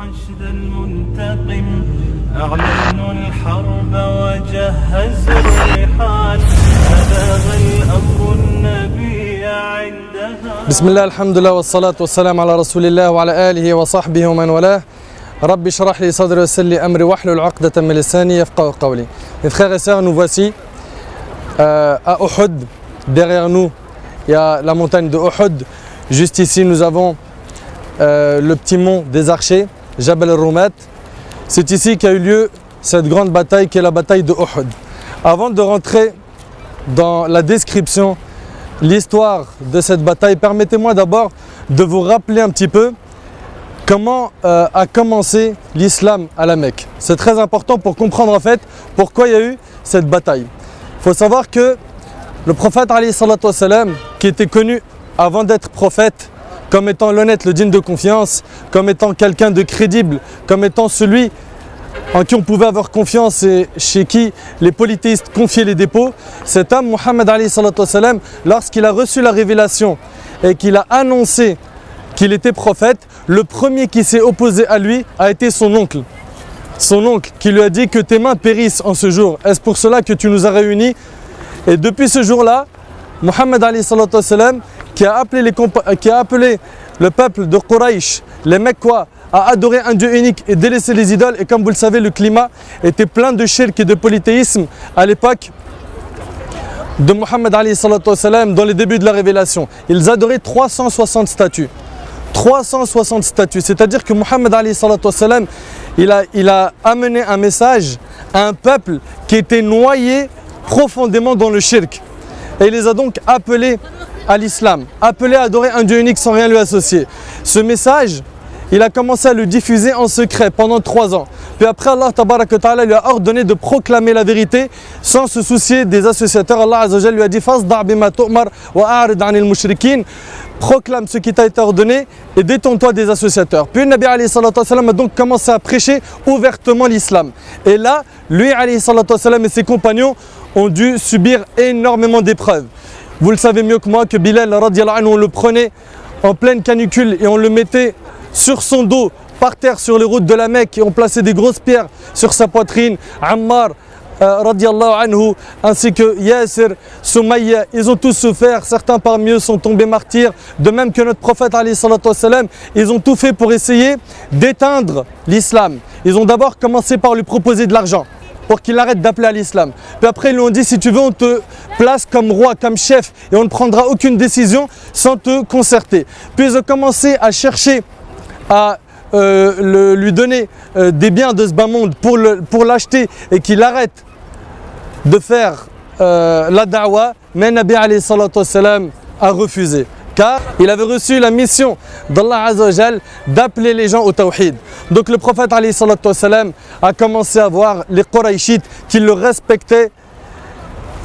الحشد المنتقم أعلنوا الحرب وجهزوا الرحال أبلغ الأمر النبي عندها. بسم الله الحمد لله والصلاة والسلام على رسول الله وعلى آله وصحبه ومن والاه. رب اشرح لي صدري ويسر لي أمري واحلل عقدة من لساني يفقهوا قولي. Mes frères et sœurs, nous voici à Uhud. Derrière nous, il y a la montagne de Uhud. Juste ici, nous avons le petit mont des archers, Jabal al-Rumat. C'est ici qu'a eu lieu cette grande bataille qui est la bataille de Uhud. Avant de rentrer dans la description, l'histoire de cette bataille, permettez-moi d'abord de vous rappeler un petit peu comment a commencé l'islam à la Mecque. C'est très important pour comprendre en fait pourquoi il y a eu cette bataille. Il faut savoir que le prophète alayhi salatu wassalam, qui était connu avant d'être prophète comme étant l'honnête, le digne de confiance, comme étant quelqu'un de crédible, comme étant celui en qui on pouvait avoir confiance et chez qui les polythéistes confiaient les dépôts, cet homme, Muhammad alayhi salatu wassalam, lorsqu'il a reçu la révélation et qu'il a annoncé qu'il était prophète, le premier qui s'est opposé à lui a été son oncle. Son oncle qui lui a dit que tes mains périssent en ce jour. Est-ce pour cela que tu nous as réunis? Et depuis ce jour-là, Muhammad alayhi salatu wassalam, qui a appelé le peuple de Quraysh, les Mecquois, à adorer un Dieu unique et délaisser les idoles. Et comme vous le savez, le climat était plein de shirk et de polythéisme à l'époque de Muhammad alayhi salatu wassalam, dans les débuts de la révélation. Ils adoraient 360 statues. 360 statues, c'est-à-dire que Muhammad alayhi salatu wassalam, il a amené un message à un peuple qui était noyé profondément dans le shirk. Et il les a donc appelés à l'islam, appelés à adorer un Dieu unique sans rien lui associer. Ce message, il a commencé à le diffuser en secret pendant 3 ans. Puis après, Allah tabaraka ta'ala lui a ordonné de proclamer la vérité sans se soucier des associateurs. Allah azza wa jalla lui a dit Fasda' bima tu'mar wa a'rid 'anil mushrikin. Proclame ce qui t'a été ordonné et détourne-toi des associateurs. Puis le Nabi alayhi salatu wassalam a donc commencé à prêcher ouvertement l'islam. Et là, lui alayhi salatu wassalam et ses compagnons ont dû subir énormément d'épreuves. Vous le savez mieux que moi que Bilal radiyallahu anhu, on le prenait en pleine canicule et on le mettait sur son dos, par terre sur les routes de la Mecque, et on plaçait des grosses pierres sur sa poitrine. Ammar radiyallahu anhu, ainsi que Yasser, Soumaïa, ils ont tous souffert. Certains parmi eux sont tombés martyrs, de même que notre prophète alayhi salatu wassalam. Ils ont tout fait pour essayer d'éteindre l'islam. Ils ont d'abord commencé par lui proposer de l'argent pour qu'il arrête d'appeler à l'islam. Puis après ils lui ont dit, si tu veux, on te place comme roi, comme chef, et on ne prendra aucune décision sans te concerter. Puis ils ont commencé à chercher à lui donner des biens de ce bas monde pour l'acheter et qu'il arrête de faire la da'wa. Mais Nabi alayhi salatu wassalam a refusé, car il avait reçu la mission d'Allah azza wa jal d'appeler les gens au tawhid. Donc le prophète alayhi salatu wassalam a commencé à voir les Qurayshites qui le respectaient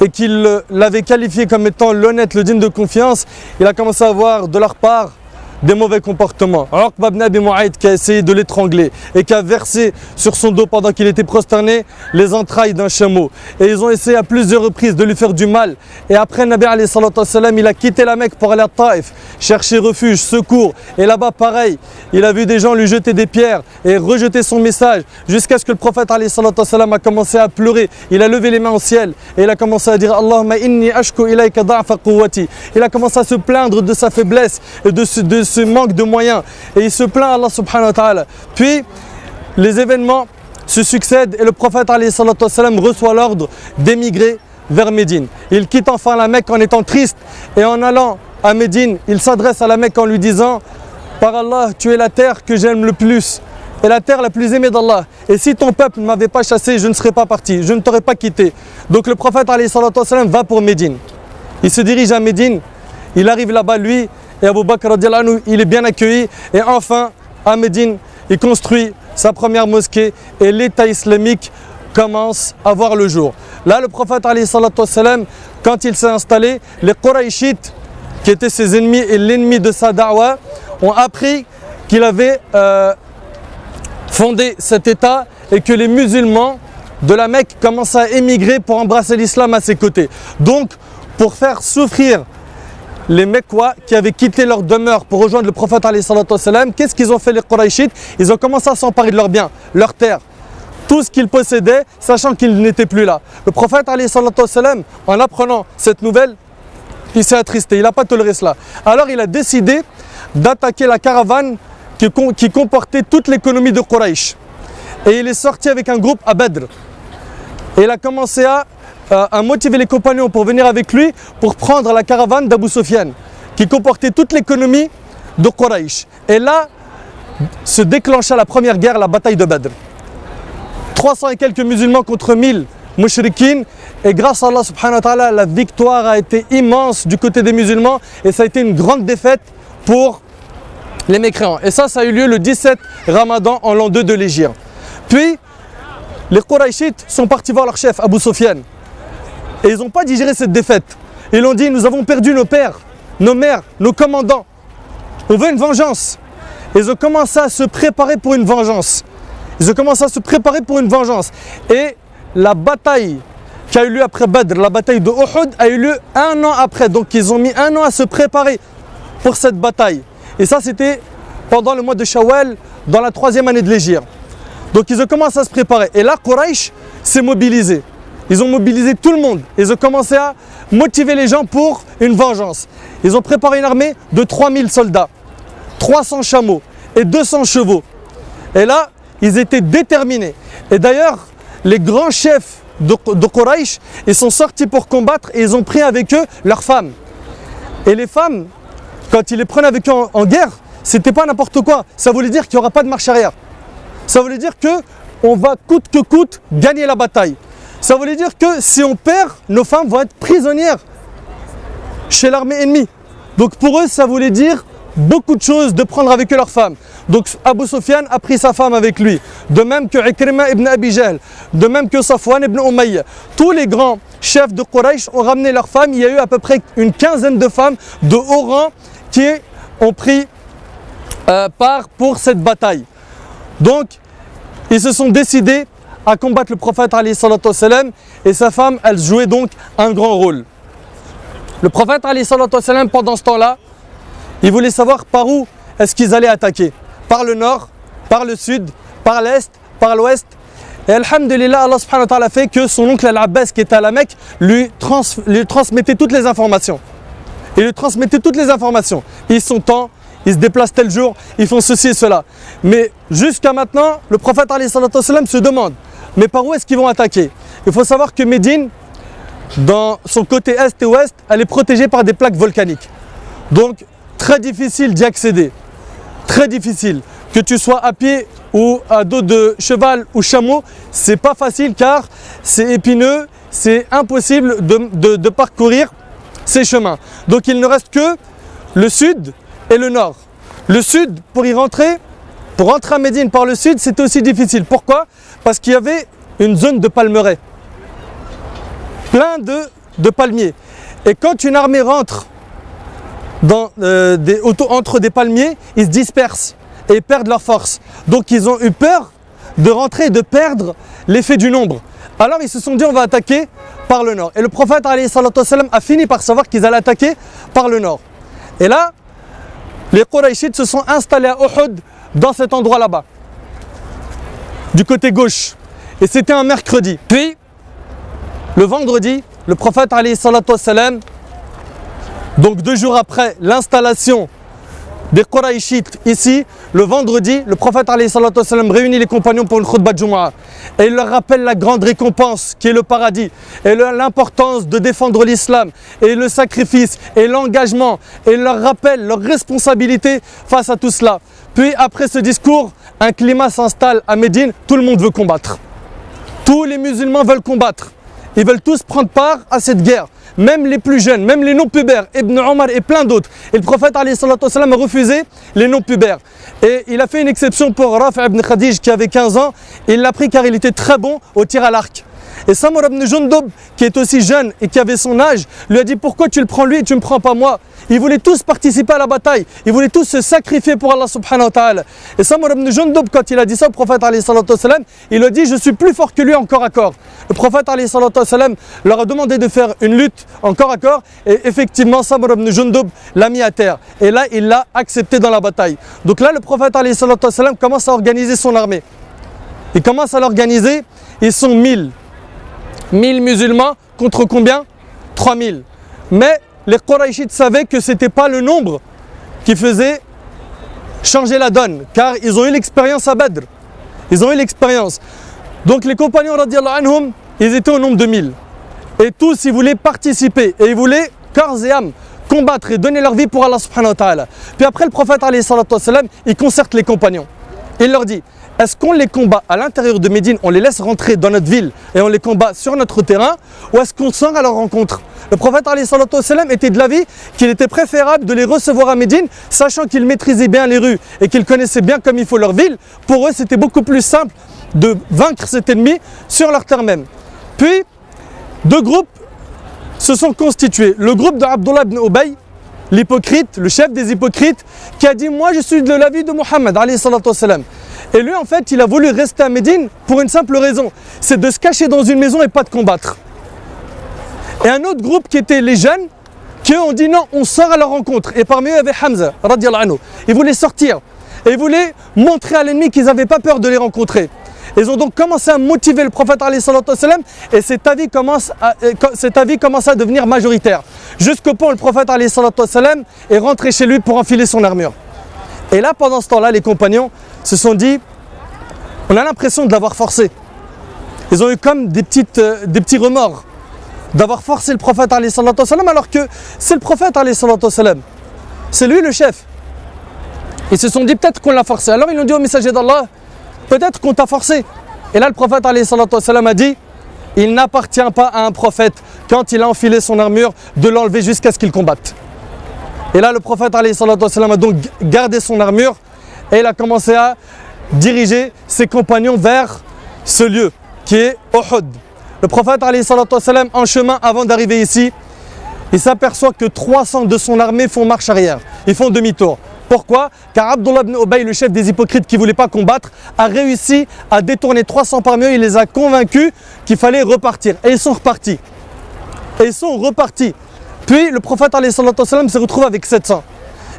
et qui l'avaient qualifié comme étant l'honnête, le digne de confiance. Il a commencé à voir de leur part des mauvais comportements. Uqba ibn Abi Mu'ayt qui a essayé de l'étrangler et qui a versé sur son dos pendant qu'il était prosterné les entrailles d'un chameau. Et ils ont essayé à plusieurs reprises de lui faire du mal. Et après, Nabi alayhi salatu wassalam, il a quitté la Mecque pour aller à Taïf, chercher refuge, secours. Et là-bas, pareil, il a vu des gens lui jeter des pierres et rejeter son message, jusqu'à ce que le prophète alayhi salatu wassalam a commencé à pleurer. Il a levé les mains au ciel et il a commencé à dire Allahumma inni ashku ilayka da'fa quwwati. Il a commencé à se plaindre de sa faiblesse et de ce manque de moyens, et il se plaint à Allah subhanahu wa ta'ala. Puis les événements se succèdent et le prophète alayhi salatu wassalam reçoit l'ordre d'émigrer vers Médine. Il quitte enfin la Mecque en étant triste, et en allant à Médine, il s'adresse à la Mecque en lui disant par Allah, tu es la terre que j'aime le plus et la terre la plus aimée d'Allah, et si ton peuple ne m'avait pas chassé, je ne serais pas parti, je ne t'aurais pas quitté. Donc le prophète alayhi salatu wassalam va pour Médine. Il se dirige à Médine, il arrive là-bas, lui et Abu Bakr radiyallahu anhu, il est bien accueilli, et enfin à Médine il construit sa première mosquée et l'État islamique commence à voir le jour. Là le prophète alayhi salatu wassalam, quand il s'est installé, les Qurayshites qui étaient ses ennemis et l'ennemi de sa da'wa ont appris qu'il avait fondé cet État et que les musulmans de la Mecque commençaient à émigrer pour embrasser l'islam à ses côtés. Donc pour faire souffrir les Mecquois qui avaient quitté leur demeure pour rejoindre le prophète alayhi salatu wassalam, qu'est-ce qu'ils ont fait les Qurayshites? Ils ont commencé à s'emparer de leurs biens, leurs terres, tout ce qu'ils possédaient, sachant qu'ils n'étaient plus là. Le prophète alayhi salatu wassalam, en apprenant cette nouvelle, il s'est attristé, il n'a pas toléré cela. Alors il a décidé d'attaquer la caravane qui comportait toute l'économie de Quraysh. Et il est sorti avec un groupe à Badr. Et il a commencé à motiver les compagnons pour venir avec lui pour prendre la caravane d'Abu Sufyan, qui comportait toute l'économie de Quraysh. Et là, se déclencha la première guerre, la bataille de Badr. 300 et quelques musulmans contre 1000 mushrikines. Et grâce à Allah subhanahu wa ta'ala, la victoire a été immense du côté des musulmans. Et ça a été une grande défaite pour les mécréants. Et ça a eu lieu le 17 Ramadan en l'an 2 de l'Hégire. Puis, les Qurayshites sont partis voir leur chef, Abu Sufyan. Et ils n'ont pas digéré cette défaite. Ils ont dit, nous avons perdu nos pères, nos mères, nos commandants. On veut une vengeance. Ils ont commencé à se préparer pour une vengeance. Et la bataille qui a eu lieu après Badr, la bataille de Uhud, a eu lieu 1 an après. Donc ils ont mis 1 an à se préparer pour cette bataille. Et ça, c'était pendant le mois de Shawwal, dans la 3e année de l'Hégire. Donc ils ont commencé à se préparer. Et là, Quraysh s'est mobilisé. Ils ont mobilisé tout le monde. Ils ont commencé à motiver les gens pour une vengeance. Ils ont préparé une armée de 3000 soldats, 300 chameaux et 200 chevaux. Et là, ils étaient déterminés. Et d'ailleurs, les grands chefs de Quraysh, ils sont sortis pour combattre et ils ont pris avec eux leurs femmes. Et les femmes, quand ils les prenaient avec eux en guerre, c'était pas n'importe quoi. Ça voulait dire qu'il n'y aura pas de marche arrière. Ça voulait dire qu'on va coûte que coûte gagner la bataille. Ça voulait dire que si on perd, nos femmes vont être prisonnières chez l'armée ennemie. Donc pour eux, ça voulait dire beaucoup de choses de prendre avec eux leurs femmes. Donc Abu Sufyan a pris sa femme avec lui. De même que Ikrima ibn Abi Jahl, de même que Safwan ibn Umayya. Tous les grands chefs de Quraysh ont ramené leurs femmes. Il y a eu à peu près une quinzaine de femmes de haut rang qui ont pris part pour cette bataille. Donc, ils se sont décidés à combattre le prophète alayhi salatu wassalam, et sa femme, elle jouait donc un grand rôle. Le prophète alayhi salatu wassalam, pendant ce temps-là, il voulait savoir par où est-ce qu'ils allaient attaquer. Par le nord, par le sud, par l'est, par l'ouest. Et alhamdulillah, Allah subhanahu wa ta'ala fait que son oncle Al-Abbas, qui était à la Mecque, lui transmettait toutes les informations. Il lui transmettait toutes les informations. Ils sont temps, ils se déplacent tel jour, ils font ceci et cela. Mais jusqu'à maintenant, le prophète alayhi salatu wassalam se demande, mais par où est-ce qu'ils vont attaquer? Il faut savoir que Médine, dans son côté est et ouest, elle est protégée par des plaques volcaniques. Donc, très difficile d'y accéder. Très difficile. Que tu sois à pied ou à dos de cheval ou chameau, c'est pas facile car c'est épineux, c'est impossible de parcourir ces chemins. Donc, il ne reste que le sud et le nord. Le sud, pour rentrer à Médine par le sud, c'était aussi difficile. Pourquoi? Parce qu'il y avait une zone de palmeraies. Plein de palmiers. Et quand une armée rentre entre des palmiers, ils se dispersent et perdent leur force. Donc ils ont eu peur de rentrer et de perdre l'effet du nombre. Alors ils se sont dit, on va attaquer par le nord. Et le prophète alayhi salatu wassalam a fini par savoir qu'ils allaient attaquer par le nord. Et là, les Qurayshites se sont installés à Uhud, dans cet endroit là-bas, du côté gauche. Et c'était un mercredi. Puis, le vendredi, le prophète alayhi salatu wassalam, donc 2 jours après l'installation des Qurayshites ici, le vendredi, le prophète alayhi salatu wassalam réunit les compagnons pour une khutbah de Jumu'ah. Et il leur rappelle la grande récompense qui est le paradis, et l'importance de défendre l'islam, et le sacrifice, et l'engagement, et il leur rappelle leur responsabilité face à tout cela. Puis après ce discours, un climat s'installe à Médine, tout le monde veut combattre. Tous les musulmans veulent combattre. Ils veulent tous prendre part à cette guerre. Même les plus jeunes, même les non-pubères, Ibn Omar et plein d'autres. Et le prophète alayhi salatu wassalam a refusé les non-pubères. Et il a fait une exception pour Rafi' ibn Khadij qui avait 15 ans. Il l'a pris car il était très bon au tir à l'arc. Et Samur ibn Jundub, qui est aussi jeune et qui avait son âge, lui a dit, pourquoi tu le prends lui et tu ne me prends pas moi? Ils voulaient tous participer à la bataille. Ils voulaient tous se sacrifier pour Allah subhanahu wa ta'ala. Et Samur ibn Jundub, quand il a dit ça au prophète alayhi salatu wassalam, il a dit je suis plus fort que lui en corps à corps. Le prophète alayhi salatu wassalam leur a demandé de faire une lutte en corps à corps. Et effectivement, Samur ibn Jundub l'a mis à terre. Et là, il l'a accepté dans la bataille. Donc là, le prophète alayhi salatu wassalam commence à organiser son armée. Il commence à l'organiser. Ils sont 1000 musulmans contre combien? 3000. Mais les Qurayshites savaient que ce n'était pas le nombre qui faisait changer la donne, car ils ont eu l'expérience à Badr. Ils ont eu l'expérience. Donc les compagnons radiallahu anhum, ils étaient au nombre de 1000. Et tous, ils voulaient participer. Et ils voulaient, corps et âme, combattre et donner leur vie pour Allah subhanahu wa ta'ala. Puis après, le prophète alayhi salatu wassalam, il concerte les compagnons. Il leur dit, est-ce qu'on les combat à l'intérieur de Médine, on les laisse rentrer dans notre ville et on les combat sur notre terrain, ou est-ce qu'on sort à leur rencontre? Le prophète alayhi salatu wassalam était de l'avis qu'il était préférable de les recevoir à Médine, sachant qu'ils maîtrisaient bien les rues et qu'ils connaissaient bien comme il faut leur ville. Pour eux, c'était beaucoup plus simple de vaincre cet ennemi sur leur terre même. Puis, deux groupes se sont constitués. Le groupe de Abdullah ibn Ubay, l'hypocrite, le chef des hypocrites, qui a dit « Moi, je suis de l'avis de Muhammad alayhi salatu wassalam ». Et lui, en fait, il a voulu rester à Médine pour une simple raison, c'est de se cacher dans une maison et pas de combattre. Et un autre groupe qui était les jeunes, qui eux ont dit non, on sort à leur rencontre. Et parmi eux, il y avait Hamza, radiallahu anhu. Ils voulaient sortir et ils voulaient montrer à l'ennemi qu'ils n'avaient pas peur de les rencontrer. Ils ont donc commencé à motiver le prophète alayhi salatu wassalam, et cet avis commence à devenir majoritaire. Jusqu'au point où le prophète alayhi salatu wassalam est rentré chez lui pour enfiler son armure. Et là, pendant ce temps-là, les compagnons se sont dit, on a l'impression de l'avoir forcé. Ils ont eu comme des petits remords d'avoir forcé le prophète alayhi salatu wassalam, alors que c'est le prophète alayhi salatu wassalam. C'est lui le chef. Ils se sont dit peut-être qu'on l'a forcé. Alors ils ont dit au messager d'Allah, peut-être qu'on t'a forcé. Et là le prophète alayhi salatu wassalam a dit, il n'appartient pas à un prophète, quand il a enfilé son armure, de l'enlever jusqu'à ce qu'il combatte. Et là le prophète alayhi salatu wassalam a donc gardé son armure et il a commencé à diriger ses compagnons vers ce lieu qui est Uhud. Le prophète alayhi salatu wassalam, en chemin avant d'arriver ici, il s'aperçoit que 300 de son armée font marche arrière, ils font demi-tour. Pourquoi? Car Abdullah ibn Ubay, le chef des hypocrites qui ne voulait pas combattre, a réussi à détourner 300 parmi eux, il les a convaincus qu'il fallait repartir. Et ils sont repartis. Puis le prophète alayhi salatu wassalam se retrouve avec 700.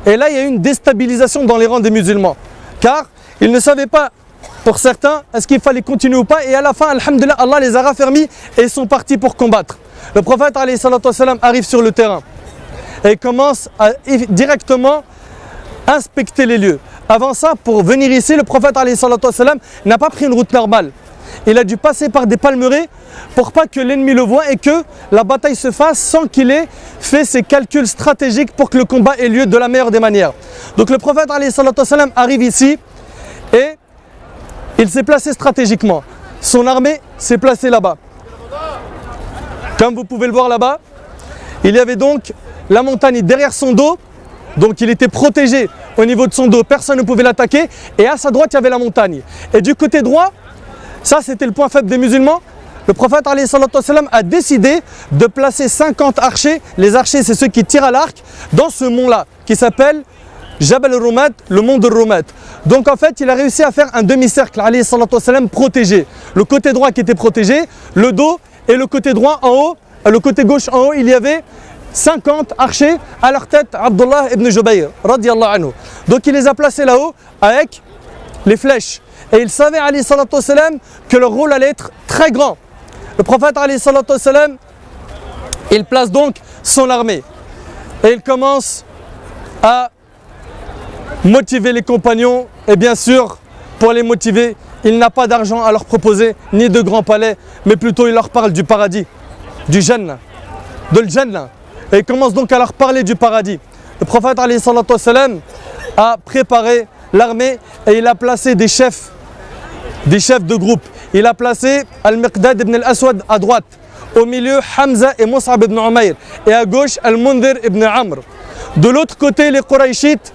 Et là il y a eu une déstabilisation dans les rangs des musulmans. Car ils ne savaient pas, pour certains, est-ce qu'il fallait continuer ou pas. Et à la fin, alhamdoulilah, Allah les a raffermis et ils sont partis pour combattre. Le prophète alayhi salatu wassalam arrive sur le terrain et commence à directement inspecter les lieux. Avant ça, pour venir ici, le prophète alayhi salatu wassalam n'a pas pris une route normale. Il a dû passer par des palmeraies pour pas que l'ennemi le voie et que la bataille se fasse sans qu'il ait fait ses calculs stratégiques pour que le combat ait lieu de la meilleure des manières. Donc le prophète alayhi salatu wassalam arrive ici et il s'est placé stratégiquement. Son armée s'est placée là-bas. Comme vous pouvez le voir là-bas, il y avait donc la montagne derrière son dos. Donc il était protégé au niveau de son dos, personne ne pouvait l'attaquer. Et à sa droite, il y avait la montagne. Et du côté droit, ça c'était le point faible des musulmans, le prophète alayhi salatu wassalam a décidé de placer 50 archers. Les archers, c'est ceux qui tirent à l'arc, dans ce mont-là, qui s'appelle Jabal al-Rumat, le mont de Rumat. Donc en fait, il a réussi à faire un demi-cercle, alayhi salatu wassalam, protégé. Le côté droit qui était protégé, le dos, et le côté droit en haut, le côté gauche en haut, il y avait 50 archers, à leur tête Abdullah ibn Jubayr, radiallahu anhu. Donc il les a placés là-haut avec les flèches. Et il savait, alayhi salatu wassalam, que leur rôle allait être très grand. Le prophète, alayhi salatu wassalam, il place donc son armée. Et il commence à motiver les compagnons. Et bien sûr, pour les motiver, il n'a pas d'argent à leur proposer, ni de grands palais, mais plutôt il leur parle du paradis, du Jannah, de l'Jannah. Et il commence donc à leur parler du paradis. Le prophète alayhi salatu wassalam a préparé l'armée et il a placé des chefs de groupe. Il a placé Al-Miqdad ibn al-Aswad à droite, au milieu Hamza et Mus'ab ibn Umayr, et à gauche Al-Mundhir ibn Amr. De l'autre côté, les Qurayshites,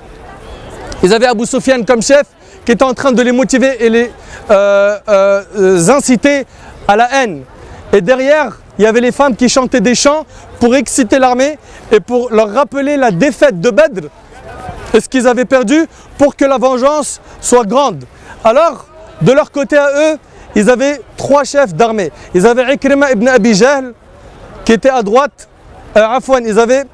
ils avaient Abu Sufyan comme chef, qui était en train de les motiver et les inciter à la haine. Et derrière il y avait les femmes qui chantaient des chants pour exciter l'armée et pour leur rappeler la défaite de Badr et ce qu'ils avaient perdu pour que la vengeance soit grande. Alors, de leur côté à eux, ils avaient 3 chefs d'armée. Ils avaient Ikrima ibn Abi Jahl qui était à droite, ils avaient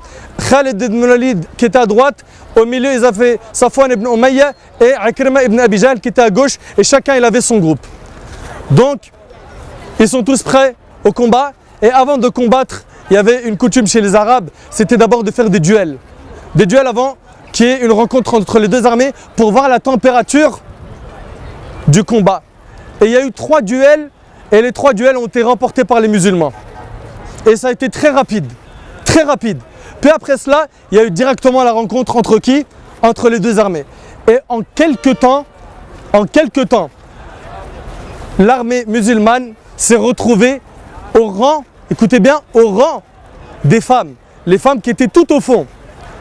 Khalid ibn Walid qui était à droite, au milieu ils avaient Safwan ibn Umayya et Ikrima ibn Abi Jahl qui était à gauche, et chacun il avait son groupe. Donc, ils sont tous prêts au combat, et avant de combattre, il y avait une coutume chez les Arabes, c'était d'abord de faire des duels. Des duels avant qu'il y ait une rencontre entre les deux armées pour voir la température du combat. Et il y a eu 3 duels, et les 3 duels ont été remportés par les musulmans. Et ça a été très rapide, très rapide. Puis après cela, il y a eu directement la rencontre entre qui? Entre les deux armées. Et en quelques temps, l'armée musulmane s'est retrouvée au rang, écoutez bien, au rang des femmes. Les femmes qui étaient tout au fond.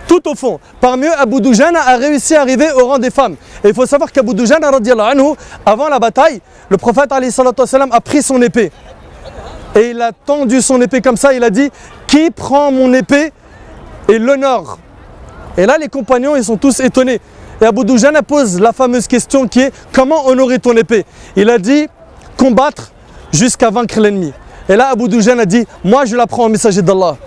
Tout au fond. Parmi eux, Abu Dujana a réussi à arriver au rang des femmes. Et il faut savoir qu'Abu Dujana, avant la bataille, le prophète a pris son épée. Et il a tendu son épée comme ça, il a dit « Qui prend mon épée et l'honneur ?» Et là, les compagnons, ils sont tous étonnés. Et Abu Dujana pose la fameuse question qui est « Comment honorer ton épée ?» Il a dit « Combattre jusqu'à vaincre l'ennemi. » Et là, Abu Dujana a dit « Moi, je la prends au messager d'Allah. »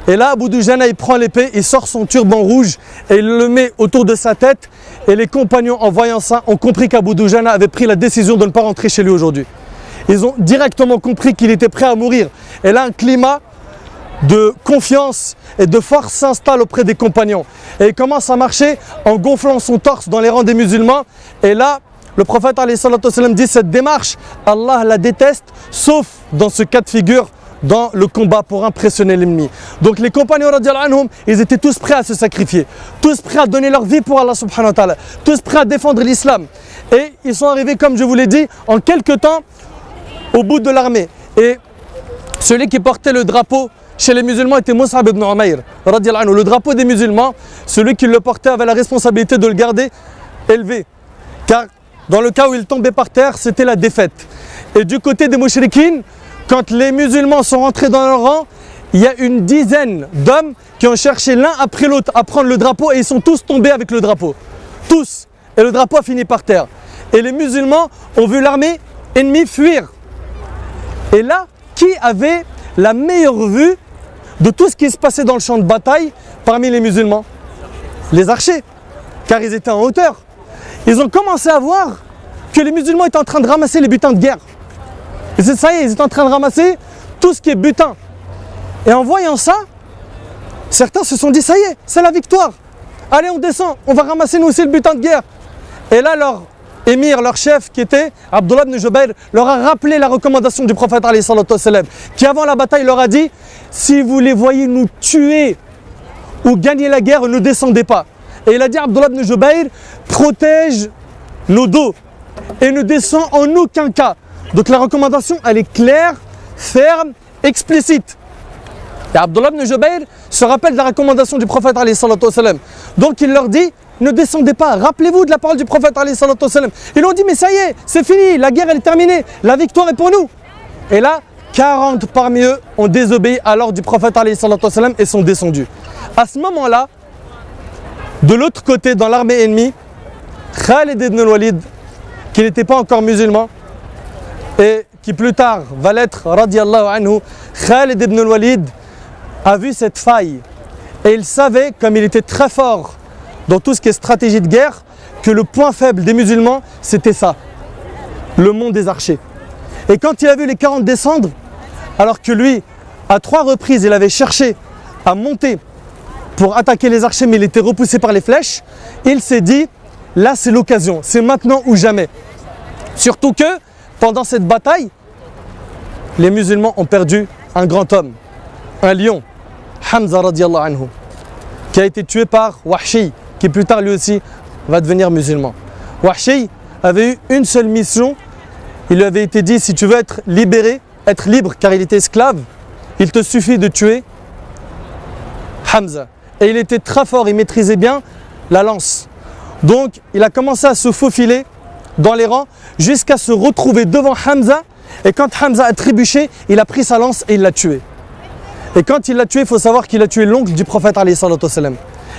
Et là, Abu Dujana, il prend l'épée, il sort son turban rouge et il le met autour de sa tête. Et les compagnons, en voyant ça, ont compris qu'Abu Dujana avait pris la décision de ne pas rentrer chez lui aujourd'hui. Ils ont directement compris qu'il était prêt à mourir. Et là, un climat de confiance et de force s'installe auprès des compagnons. Et il commence à marcher en gonflant son torse dans les rangs des musulmans. Et là, le prophète dit cette démarche, Allah la déteste, sauf dans ce cas de figure, dans le combat pour impressionner l'ennemi. Donc les compagnons, ils étaient tous prêts à se sacrifier, tous prêts à donner leur vie pour Allah subhanahu wa ta'ala, tous prêts à défendre l'islam. Et ils sont arrivés, comme je vous l'ai dit, en quelques temps, au bout de l'armée. Et celui qui portait le drapeau chez les musulmans était Mus'ab ibn Umayr, le drapeau des musulmans, celui qui le portait avait la responsabilité de le garder élevé. Car dans le cas où il tombait par terre, c'était la défaite. Et du côté des mouchriquines, quand les musulmans sont rentrés dans leur rang, il y a une dizaine d'hommes qui ont cherché l'un après l'autre à prendre le drapeau et ils sont tous tombés avec le drapeau. Tous. Et le drapeau a fini par terre. Et les musulmans ont vu l'armée ennemie fuir. Et là, qui avait la meilleure vue de tout ce qui se passait dans le champ de bataille parmi les musulmans? Les archers, car ils étaient en hauteur. Ils ont commencé à voir que les musulmans étaient en train de ramasser les butins de guerre. Et c'est ça y est, ils étaient en train de ramasser tout ce qui est butin. Et en voyant ça, certains se sont dit, ça y est, c'est la victoire. Allez, on descend, on va ramasser nous aussi le butin de guerre. Et là, leur émir, leur chef, qui était Abdullah ibn Jubayr, leur a rappelé la recommandation du prophète qui avant la bataille leur a dit, si vous les voyez nous tuer ou gagner la guerre, ne descendez pas. Et il a dit, Abdullah ibn Jubayr, protège nos dos et ne descend en aucun cas. Donc la recommandation, elle est claire, ferme, explicite. Et Abdullah ibn Jubayr se rappelle de la recommandation du prophète. Donc il leur dit, ne descendez pas, rappelez-vous de la parole du prophète. Ils ont dit, mais ça y est, c'est fini, la guerre elle est terminée, la victoire est pour nous. Et là, 40 parmi eux ont désobéi à l'ordre du prophète et sont descendus. À ce moment-là, de l'autre côté, dans l'armée ennemie, Khalid ibn Walid, qui n'était pas encore musulman, et qui plus tard va l'être, radiallahu anhu, Khalid ibn Walid a vu cette faille. Et il savait, comme il était très fort dans tout ce qui est stratégie de guerre, que le point faible des musulmans, c'était ça, le mont des archers. Et quand il a vu les 40 descendre, alors que lui, à 3 reprises, il avait cherché à monter pour attaquer les archers, mais il était repoussé par les flèches, il s'est dit, là c'est l'occasion, c'est maintenant ou jamais. Surtout que, pendant cette bataille, les musulmans ont perdu un grand homme, un lion, Hamza radiallahu anhu, qui a été tué par Wahshi, qui plus tard lui aussi va devenir musulman. Wahshi avait eu une seule mission, il lui avait été dit, si tu veux être libéré, être libre car il était esclave, il te suffit de tuer Hamza. Et il était très fort, il maîtrisait bien la lance. Donc il a commencé à se faufiler dans les rangs jusqu'à se retrouver devant Hamza Et quand Hamza a trébuché, il a pris sa lance et il l'a tué. Et quand il l'a tué, il faut savoir qu'il a tué l'oncle du prophète alayhi salatu wassalam.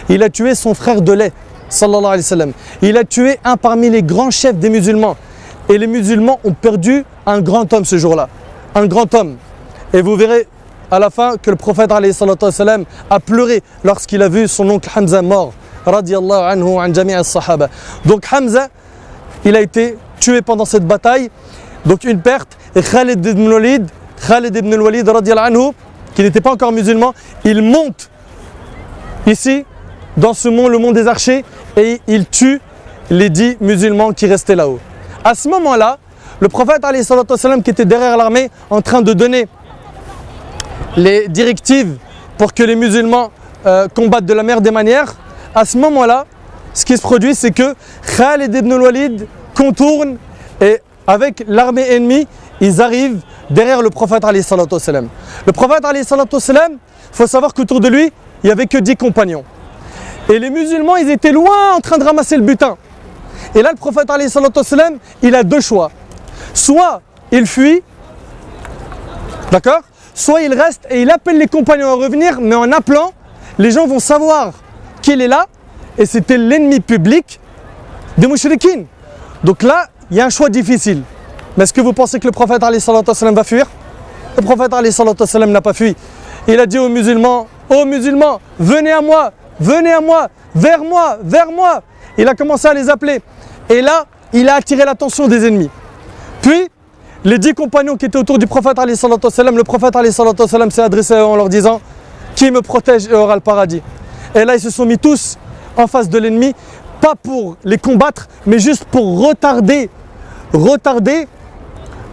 Il a tué son frère de lait, sallallahu alayhi wa sallam. Il a tué un parmi les grands chefs des musulmans. Et les musulmans ont perdu un grand homme ce jour-là. Un grand homme. Et vous verrez à la fin que le prophète alayhi salatu wassalam a pleuré lorsqu'il a vu son oncle Hamza mort. Radiyallahu anhu an jami' as-sahaba. Donc Hamza, il a été tué pendant cette bataille. Donc une perte. Et Khalid ibn al-Walid, radiyallahu anhu, qui n'était pas encore musulman, il monte ici, dans ce mont, le mont des archers, et il tue les 10 musulmans qui restaient là-haut. À ce moment-là, le prophète alayhi salatu wassalam, qui était derrière l'armée en train de donner les directives pour que les musulmans combattent de la meilleure des manières, à ce moment-là, ce qui se produit, c'est que Khalid ibn al-Walid contourne et avec l'armée ennemie, ils arrivent derrière le prophète alayhi salatu wassalam. Le prophète alayhi salatu wassalam, il faut savoir qu'autour de lui, il n'y avait que 10 compagnons. Et les musulmans, ils étaient loin en train de ramasser le butin. Et là, le prophète alayhi salatu wassalam, il a deux choix. Soit il fuit, d'accord? Soit il reste et il appelle les compagnons à revenir, mais en appelant, les gens vont savoir qu'il est là, et c'était l'ennemi public des mouchriquines. Donc là, il y a un choix difficile. Mais est-ce que vous pensez que le prophète alayhi salatu wassalam va fuir? Le prophète alayhi salatu wassalam n'a pas fui. Il a dit aux musulmans, venez à moi, vers moi, vers moi. Il a commencé à les appeler. Et là, il a attiré l'attention des ennemis. Puis, les 10 compagnons qui étaient autour du prophète alayhi salatu wassalam, le prophète alayhi salatu wassalam s'est adressé à eux en leur disant, qui me protège et aura le paradis. Et là, ils se sont mis tous en face de l'ennemi, pas pour les combattre, mais juste pour retarder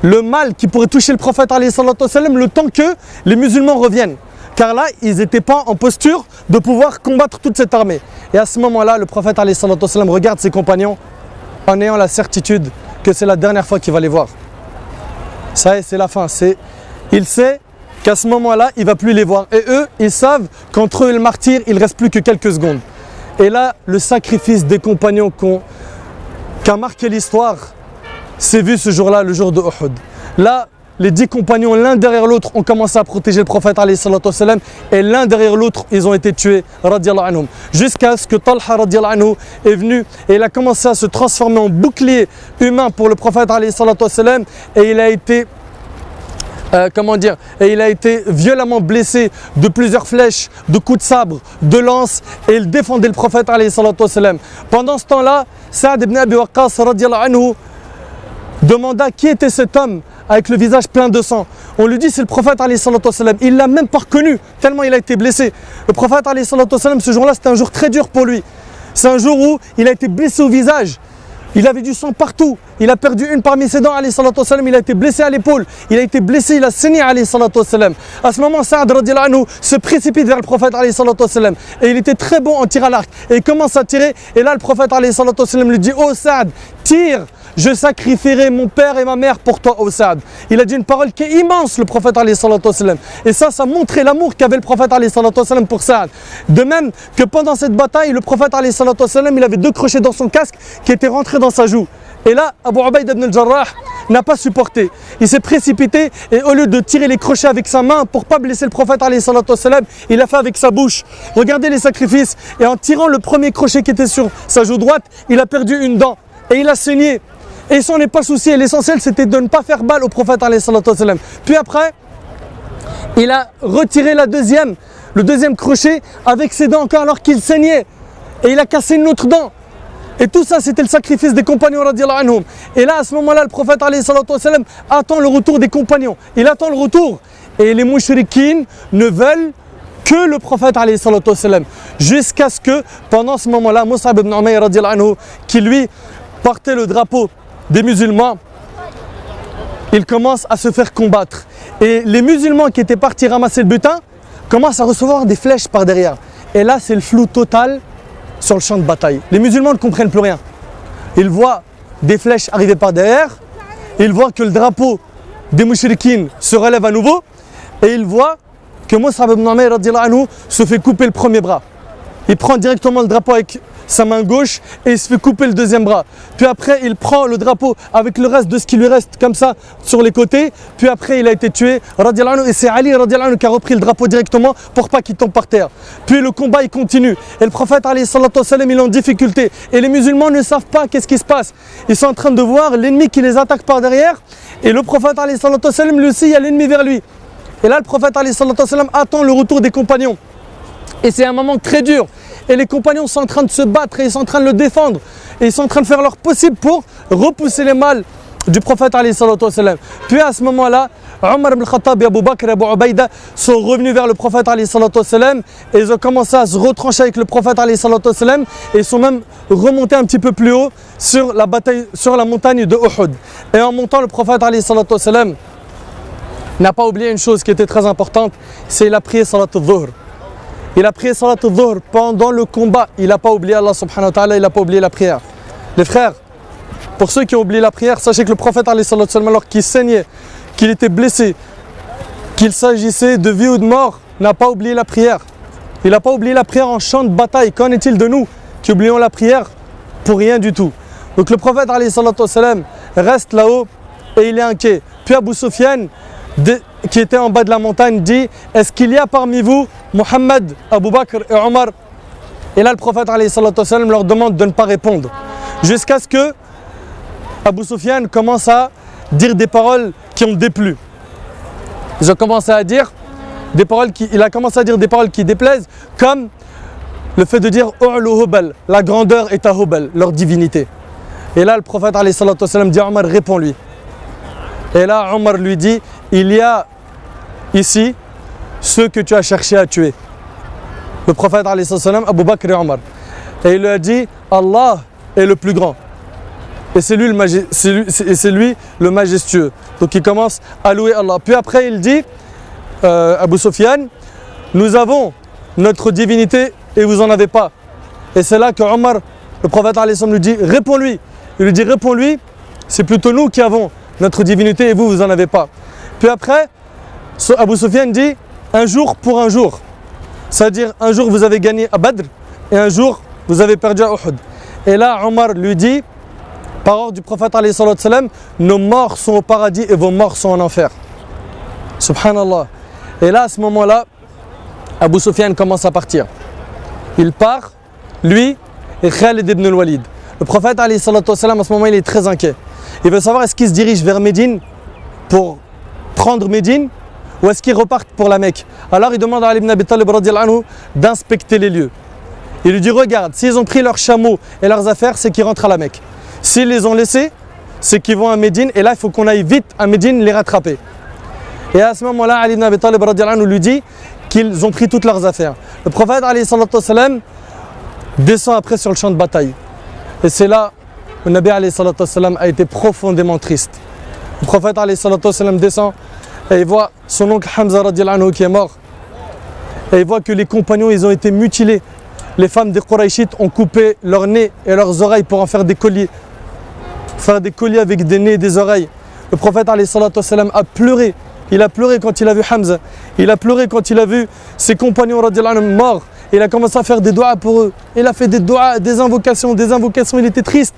le mal qui pourrait toucher le prophète alayhi salatu wassalam le temps que les musulmans reviennent. Car là, ils n'étaient pas en posture de pouvoir combattre toute cette armée. Et à ce moment-là, le prophète alayhi salatu wassalam regarde ses compagnons en ayant la certitude que c'est la dernière fois qu'il va les voir. Ça y est, c'est la fin. Il sait qu'à ce moment-là, il ne va plus les voir. Et eux, ils savent qu'entre eux et le martyr, il ne reste plus que quelques secondes. Et là, le sacrifice des compagnons qu'a marqué l'histoire, s'est vu ce jour-là, le jour de Uhud. Là, les 10 compagnons, l'un derrière l'autre, ont commencé à protéger le prophète alayhi salatu wassalam, et l'un derrière l'autre, ils ont été tués, radiyallahu anhum. Jusqu'à ce que Talha, radiyallahu anhu, est venu, et il a commencé à se transformer en bouclier humain pour le prophète alayhi salatu wassalam, et il a été violemment blessé de plusieurs flèches, de coups de sabre, de lance, et il défendait le prophète alayhi salatu wassalam. Pendant ce temps-là, Saad ibn Abi Waqqas, radiyallahu anhu, demanda qui était cet homme avec le visage plein de sang. On lui dit c'est le prophète alayhi salatu wassalam. Il l'a même pas reconnu tellement il a été blessé. Le prophète alayhi salatu wassalam, ce jour-là, c'était un jour très dur pour lui. C'est un jour où il a été blessé au visage. Il avait du sang partout. Il a perdu une parmi ses dents alayhi salatu wassalam. Il a été blessé à l'épaule. Il a été blessé, il a saigné alayhi salatu wassalam. À ce moment, Saad radiyallahu anhu se précipite vers le prophète alayhi salatu wassalam. Et il était très bon en tir à l'arc. Et il commence à tirer. Et là, le prophète alayhi salatu wassalam lui dit, oh Saad, tire! Je sacrifierai mon père et ma mère pour toi, ô Saad. Il a dit une parole qui est immense, le prophète alayhi salatu wassalam. Et ça montrait l'amour qu'avait le prophète alayhi salatu wassalam pour Saad. De même que pendant cette bataille, le prophète alayhi salatu wassalam, il avait 2 crochets dans son casque qui étaient rentrés dans sa joue. Et là, Abu Ubayd ibn al-Jarrah n'a pas supporté. Il s'est précipité et au lieu de tirer les crochets avec sa main pour ne pas blesser le prophète alayhi salatu wassalam, il l'a fait avec sa bouche. Regardez les sacrifices. Et en tirant le premier crochet qui était sur sa joue droite, il a perdu une dent. Et il a saigné. Et il s'en est pas soucié. L'essentiel, c'était de ne pas faire balle au prophète alayhi salatu wassalam. Puis après, il a retiré le deuxième crochet avec ses dents encore alors qu'il saignait. Et il a cassé une autre dent. Et tout ça, c'était le sacrifice des compagnons radiyallahu anhum. Et là, à ce moment-là, le prophète alayhi salatu wassalam attend le retour des compagnons. Il attend le retour. Et les mouchriquines ne veulent que le prophète alayhi salatu wassalam. Jusqu'à ce que, pendant ce moment-là, Mus'ab ibn Umayr radiyallahu anhu, qui lui portait le drapeau des musulmans, il commence à se faire combattre. Et les musulmans qui étaient partis ramasser le butin commencent à recevoir des flèches par derrière. Et là, c'est le flou total sur le champ de bataille. Les musulmans ne comprennent plus rien. Ils voient des flèches arriver par derrière, ils voient que le drapeau des mouchriquines se relève à nouveau, et ils voient que Mus'ab ibn Umayr radiyallahu anhu se fait couper le premier bras. il prend directement le drapeau avec sa main gauche et il se fait couper le deuxième bras. Puis après, il prend le drapeau avec le reste de ce qui lui reste comme ça sur les côtés. Puis après, il a été tué. Et c'est Ali qui a repris le drapeau directement pour pas qu'il tombe par terre. Puis le combat, il continue. Et le prophète, il est en difficulté. Et les musulmans ne savent pas qu'est-ce qui se passe. Ils sont en train de voir l'ennemi qui les attaque par derrière. Et le prophète, lui aussi, il y a l'ennemi vers lui. Et là, le prophète, attend le retour des compagnons. Et c'est un moment très dur. Et les compagnons sont en train de se battre et ils sont en train de le défendre. Et ils sont en train de faire leur possible pour repousser les mâles du prophète. Puis à ce moment-là, Omar ibn Khattab et Abu Bakr et Abu Ubaïda sont revenus vers le prophète et ils ont commencé à se retrancher avec le prophète et ils sont même remontés un petit peu plus haut sur la bataille, sur la montagne de Uhud. Et en montant, le prophète n'a pas oublié une chose qui était très importante, c'est qu'il a prié Salat al-Dhuhr. Il a prié Salat al-Dhuhr pendant le combat. Il n'a pas oublié Allah subhanahu wa ta'ala, il n'a pas oublié la prière. Les frères, pour ceux qui ont oublié la prière, sachez que le prophète, alors qu'il saignait, qu'il était blessé, qu'il s'agissait de vie ou de mort, n'a pas oublié la prière. Il n'a pas oublié la prière en champ de bataille. Qu'en est-il de nous qui oublions la prière pour rien du tout? Donc le prophète reste là-haut et il est inquiet. Puis Abu Sufyan, qui était en bas de la montagne, dit: est-ce qu'il y a parmi vous Mohammed, Abu Bakr et Omar? Et là le prophète leur demande de ne pas répondre. Jusqu'à ce que Abu Sufyan commence à dire des paroles qui ont déplu. Il a commencé à dire des paroles qui déplaisent, comme le fait de dire U'lu Hubal, la grandeur est à Hubal, leur divinité. Et là le prophète dit à Omar: réponds-lui. Et là Omar lui dit: il y a ici ceux que tu as cherché à tuer. Le prophète Abu Bakr et Omar. Et il lui a dit: Allah est le plus grand. Et c'est lui le majestueux. Donc il commence à louer Allah. Puis après il dit, Abu Sufyan: nous avons notre divinité et vous en avez pas. Et c'est là que Omar, le prophète lui dit: réponds-lui. Il lui dit: réponds-lui, c'est plutôt nous qui avons notre divinité et vous, vous en avez pas. Puis après, Abu Sufyan dit: un jour pour un jour. C'est-à-dire, un jour vous avez gagné à Badr et un jour vous avez perdu à Uhud. Et là, Omar lui dit, par ordre du prophète, nos morts sont au paradis et vos morts sont en enfer. Subhanallah. Et là, à ce moment-là, Abu Sufyan commence à partir. Il part, lui et Khalid ibn al-Walid. Le prophète, à ce moment-là, il est très inquiet. Il veut savoir, est-ce qu'il se dirige vers Médine pour prendre Médine ou est-ce qu'ils repartent pour la Mecque? Alors il demande à Ali ibn Abi Talib d'inspecter les lieux. Il lui dit: regarde, s'ils ont pris leurs chameaux et leurs affaires, c'est qu'ils rentrent à la Mecque. S'ils les ont laissés, c'est qu'ils vont à Médine et là il faut qu'on aille vite à Médine les rattraper. Et à ce moment-là, Ali ibn Abi Talib lui dit qu'ils ont pris toutes leurs affaires. Le prophète descend après sur le champ de bataille. Et c'est là que le Nabi a été profondément triste. Le prophète descend et il voit son oncle Hamza qui est mort. Et il voit que les compagnons, ils ont été mutilés. Les femmes des Qurayshites ont coupé leur nez et leurs oreilles pour en faire des colliers. Faire des colliers avec des nez et des oreilles. Le prophète a pleuré. Il a pleuré quand il a vu Hamza. Il a pleuré quand il a vu ses compagnons morts. Il a commencé à faire des doigts pour eux. Il a fait des doigts, des invocations. Il était triste.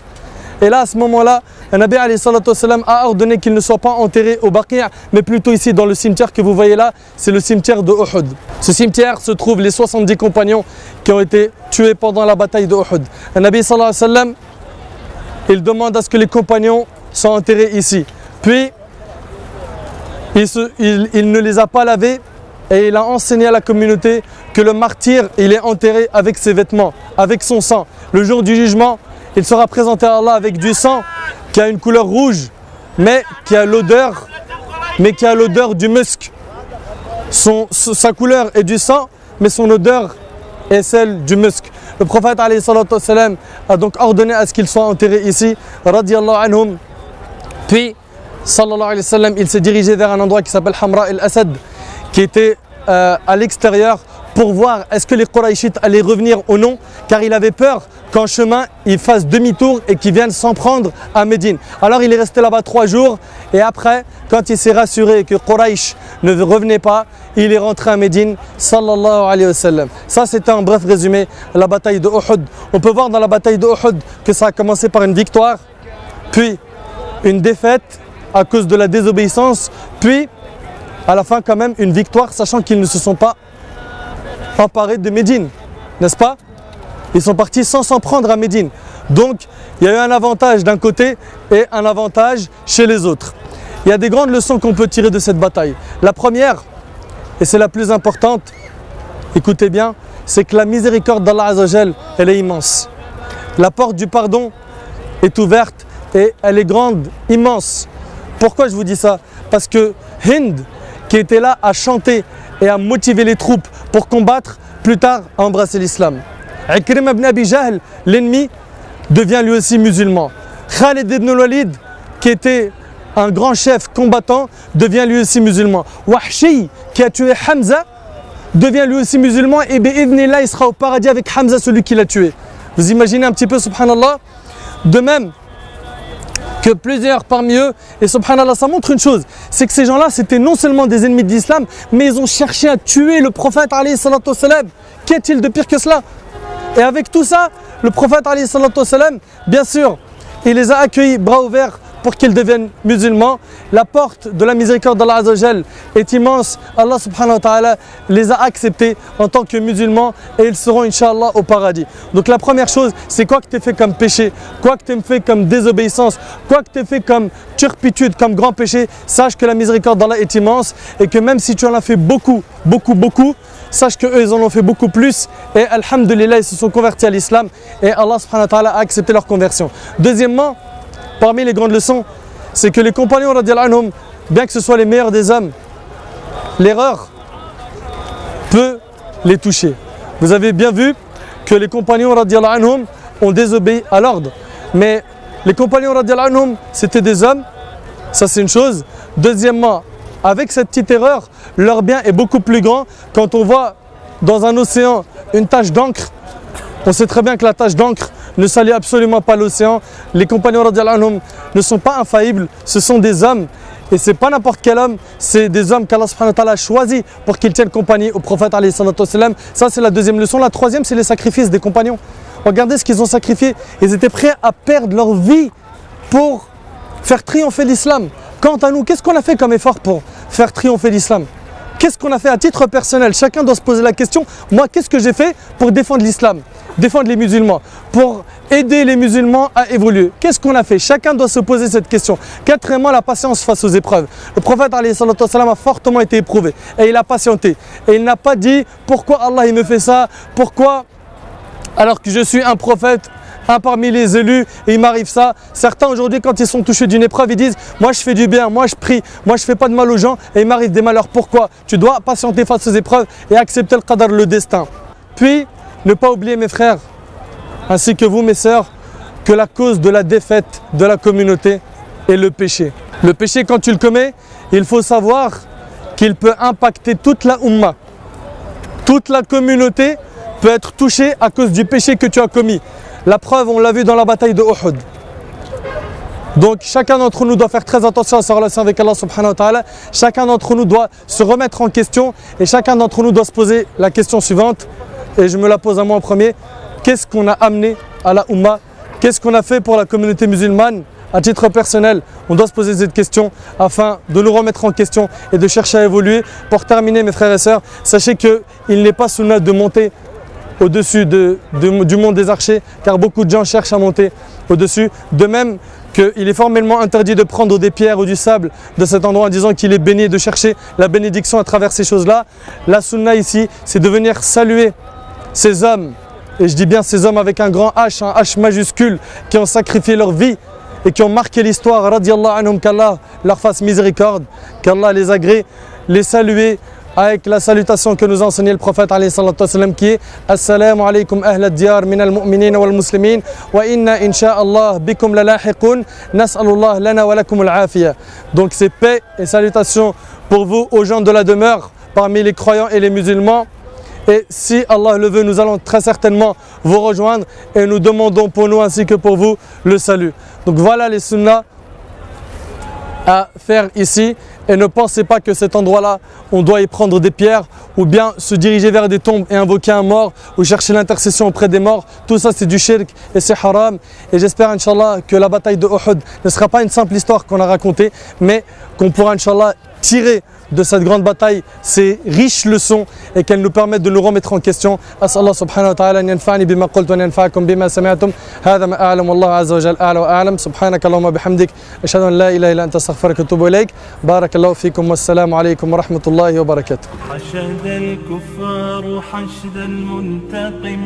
Et là, à ce moment-là, le Nabi a ordonné qu'il ne soit pas enterré au Baqi', mais plutôt ici dans le cimetière que vous voyez là, c'est le cimetière de Uhud. Ce cimetière se trouvent les 70 compagnons qui ont été tués pendant la bataille de Uhud. Le Nabi il demande à ce que les compagnons soient enterrés ici. Puis, il ne les a pas lavés et il a enseigné à la communauté que le martyr, il est enterré avec ses vêtements, avec son sang. Le jour du jugement, il sera présenté à Allah avec du sang qui a une couleur rouge, mais qui a l'odeur du musc. Sa couleur est du sang, mais son odeur est celle du musc. Le prophète a donc ordonné à ce qu'ils soient enterrés ici, radiyallahu anhum. Puis, sallallahu alayhi wa sallam, il s'est dirigé vers un endroit qui s'appelle Hamra el-Asad, qui était à l'extérieur pour voir est-ce que les Qurayshites allaient revenir ou non, car il avait peur qu'en chemin, ils fassent demi-tour et qu'ils viennent s'en prendre à Médine. Alors il est resté là-bas 3 jours et après, quand il s'est rassuré que Quraysh ne revenait pas, il est rentré à Médine, sallallahu alayhi wa sallam. Ça, c'était un bref résumé de la bataille de Uhud. On peut voir dans la bataille de Uhud que ça a commencé par une victoire, puis une défaite à cause de la désobéissance, puis à la fin quand même une victoire, sachant qu'ils ne se sont pas emparés de Médine, n'est-ce pas? Ils sont partis sans s'en prendre à Médine. Donc, il y a eu un avantage d'un côté et un avantage chez les autres. Il y a des grandes leçons qu'on peut tirer de cette bataille. La première, et c'est la plus importante, écoutez bien, c'est que la miséricorde d'Allah Azzawajal, elle est immense. La porte du pardon est ouverte et elle est grande, immense. Pourquoi je vous dis ça? Parce que Hind, qui était là à chanter et à motiver les troupes pour combattre, plus tard a embrassé l'islam. Ikrim ibn Abi Jahl, l'ennemi, devient lui aussi musulman. Khalid ibn al-Walid, qui était un grand chef combattant, devient lui aussi musulman. Wahshi, qui a tué Hamza, devient lui aussi musulman et bi'idhnillah, il sera au paradis avec Hamza, celui qui l'a tué. Vous imaginez un petit peu, subhanallah? De même que plusieurs parmi eux, et subhanallah, ça montre une chose, c'est que ces gens-là, c'était non seulement des ennemis de l'islam, mais ils ont cherché à tuer le prophète alayhi salatu wassalam. Qu'y a-t-il de pire que cela? Et avec tout ça, le prophète alayhi salatu wassalam, bien sûr, il les a accueillis bras ouverts pour qu'ils deviennent musulmans. La porte de la miséricorde d'Allah Azzawajal est immense. Allah subhanahu wa ta'ala les a acceptés en tant que musulmans et ils seront Inch'Allah au paradis. Donc la première chose, c'est quoi que tu aies fait comme péché, quoi que tu aies fait comme désobéissance, quoi que tu aies fait comme turpitude, comme grand péché, sache que la miséricorde d'Allah est immense et que même si tu en as fait beaucoup, sache qu'eux ils en ont fait beaucoup plus et alhamdulillah ils se sont convertis à l'islam et Allah subhanahu wa ta'ala a accepté leur conversion. Deuxièmement, parmi les grandes leçons, c'est que les compagnons radiyallahu anhum, bien que ce soit les meilleurs des hommes, l'erreur peut les toucher. Vous avez bien vu que les compagnons radiyallahu anhum ont désobéi à l'ordre. Mais les compagnons radiyallahu anhum, c'était des hommes, ça c'est une chose. Deuxièmement, avec cette petite erreur, leur bien est beaucoup plus grand. Quand on voit dans un océan une tache d'encre, on sait très bien que la tache d'encre ne salit absolument pas l'océan. Les compagnons radiyallahu anhum ne sont pas infaillibles, ce sont des hommes. Et c'est pas n'importe quel homme, c'est des hommes qu'Allah subhanahu wa ta'ala a choisi pour qu'ils tiennent compagnie au prophète alayhi salatu wassalam. Ça c'est la deuxième leçon. La troisième, c'est les sacrifices des compagnons. Regardez ce qu'ils ont sacrifié. Ils étaient prêts à perdre leur vie pour faire triompher l'islam. Quant à nous, qu'est-ce qu'on a fait comme effort pour faire triompher l'islam? Qu'est-ce qu'on a fait à titre personnel? Chacun doit se poser la question, moi qu'est-ce que j'ai fait pour défendre l'islam, défendre les musulmans, pour aider les musulmans à évoluer? Qu'est-ce qu'on a fait? Chacun doit se poser cette question. Quatrièmement, la patience face aux épreuves. Le prophète alayhi salatu wassalam a fortement été éprouvé et il a patienté. Et il n'a pas dit pourquoi Allah il me fait ça, pourquoi alors que je suis un prophète, un parmi les élus, et il m'arrive ça. Certains aujourd'hui quand ils sont touchés d'une épreuve, ils disent moi je fais du bien, moi je prie, moi je fais pas de mal aux gens et il m'arrive des malheurs. Pourquoi? Tu dois patienter face aux épreuves et accepter le qadar, le destin. Puis ne pas oublier mes frères, ainsi que vous mes sœurs, que la cause de la défaite de la communauté est le péché. Le péché, quand tu le commets, il faut savoir qu'il peut impacter toute la Ummah. Toute la communauté peut être touchée à cause du péché que tu as commis. La preuve, on l'a vu dans la bataille de Uhud. Donc chacun d'entre nous doit faire très attention à sa relation avec Allah subhanahu wa ta'ala. Chacun d'entre nous doit se remettre en question et chacun d'entre nous doit se poser la question suivante. Et je me la pose à moi en premier. Qu'est-ce qu'on a amené à la Ummah? Qu'est-ce qu'on a fait pour la communauté musulmane? À titre personnel, on doit se poser cette question afin de nous remettre en question et de chercher à évoluer. Pour terminer mes frères et sœurs, sachez qu'il n'est pas sunnah de monter au-dessus du monde des archers, car beaucoup de gens cherchent à monter au-dessus. De même qu'il est formellement interdit de prendre des pierres ou du sable de cet endroit en disant qu'il est béni, de chercher la bénédiction à travers ces choses-là. La sunna ici, c'est de venir saluer ces hommes, et je dis bien ces hommes avec un grand H, un H majuscule, qui ont sacrifié leur vie et qui ont marqué l'histoire, radiyallahu anhum, qu'Allah leur fasse miséricorde, qu'Allah les agrée, les saluer avec la salutation que nous a enseigné le prophète alayhi salatu wassalam, qui est Assalamu alaykum ahla diyar min al-mu'minin wal muslimin wa inna insha'Allah bikum lalahiqun nas'alullah lana wa lakum al-afiyah. Donc c'est paix et salutations pour vous aux gens de la demeure parmi les croyants et les musulmans, Et si Allah le veut, nous allons très certainement vous rejoindre et nous demandons pour nous ainsi que pour vous le salut. Donc voilà les sunnahs à faire ici. Et ne pensez pas que cet endroit-là, on doit y prendre des pierres ou bien se diriger vers des tombes et invoquer un mort ou chercher l'intercession auprès des morts. Tout ça, c'est du shirk et c'est haram. Et j'espère, Inch'Allah, que la bataille de Uhud ne sera pas une simple histoire qu'on a racontée, mais qu'on pourra, Inch'Allah, tirer de cette grande bataille ces riches leçons et qu'elles nous permettent de nous remettre en question. As'Allah subhanahu wa ta'ala an yanfa'ani bima qultu wa yanfa'akum bima sami'tum. Hadha ma a'lam wallahu azza wa jalla a'la wa a'lam. Subhanaka Allahumma bihamdik ashhadu an la ilaha illa anta astaghfiruka wa atubu ilayk. Barakallahu fikum wassalamu alaykum wa rahmatullahi wa barakatuh. حشد الكفار حشد المنتقم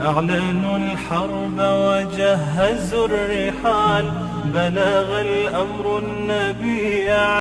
أعلنوا الحرب وجهزوا الرحال بلغ الأمر النبي